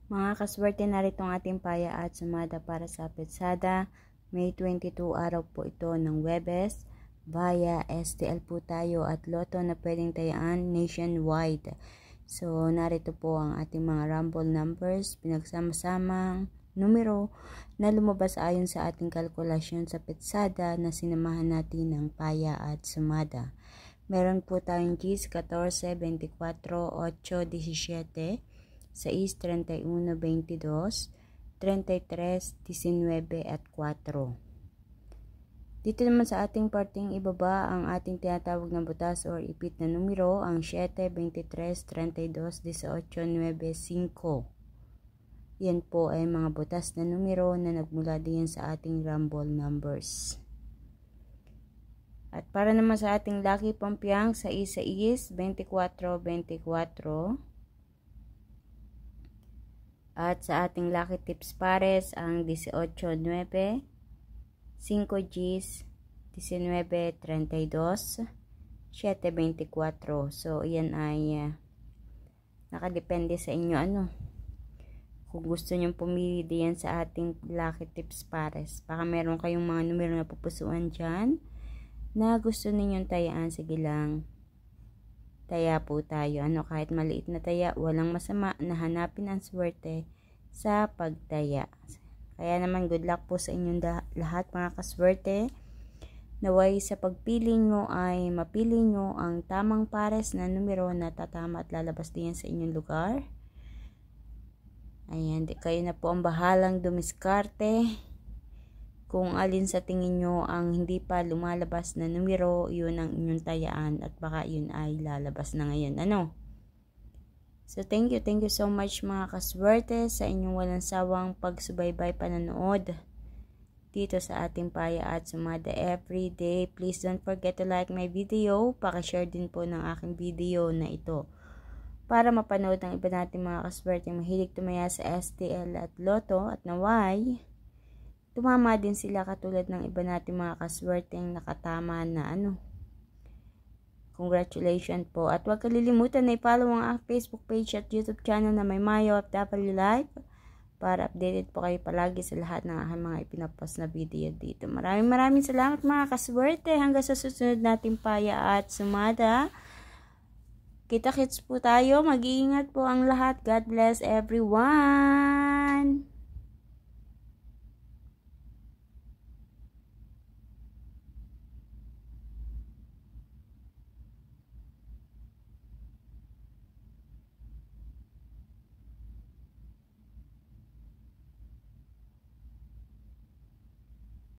Mga kaswerte, narito ang ating paya at sumada para sa Petsada. May 22 araw po ito ng Webes. Via STL po tayo at Lotto na pwedeng tayaan nationwide. So, narito po ang ating mga rumble numbers, pinagsama-samang numero na lumabas ayon sa ating kalkulasyon sa Petsada na sinamahan natin ng paya at sumada. Meron po tayong G's 14, 24, 8, 17, 6, 31, 22, 33, 19 at 4. Dito naman sa ating parting ibaba ang ating tinatawag na butas or ipit na numero, ang 7, 23, 32, 18, 9, 5. Yan po ay mga butas na numero na nagmula din sa ating rumble numbers. At para naman sa ating lucky pampiyang sa 6, 24, 24. At sa ating lucky tips pares ang 18, 9, 5 G's, 19, 32, 7, 24. So, yan ay nakadepende sa inyo kung gusto nyong pumili diyan sa ating lucky tips pares. Baka meron kayong mga numero na pupusuan dyan na gusto ninyong tayaan. Sige lang, taya po tayo. Kahit maliit na taya, walang masama na hanapin ang swerte sa pagtaya. Kaya naman, good luck po sa inyong lahat mga kaswerte. Naway sa pagpili nyo ay mapili nyo ang tamang pares na numero na tatama at lalabas din sa inyong lugar. Ayan, kayo na po ang bahalang dumiskarte. Kung alin sa tingin nyo ang hindi pa lumalabas na numero, yun ang inyong tayaan at baka yun ay lalabas na ngayon. So, thank you so much mga kaswerte sa inyong walang sawang pagsubaybay panonood dito sa ating paya at sumada everyday. Please don't forget to like my video. Pakishare din po ng aking video na ito para mapanood ng iba natin mga kaswerte mahilig tumaya sa STL at Lotto at naway tumama din sila katulad ng iba natin mga kaswerteng nakatama na Congratulations po. At huwag kalilimutan na i-follow ang aking Facebook page at YouTube channel na may Mayo OFW Live para updated po kayo palagi sa lahat ng aking mga ipinapost na video dito. Maraming salamat mga kaswerte. Hanggang sa susunod nating paya at sumada. Kita-kits po tayo. Mag-iingat po ang lahat. God bless everyone.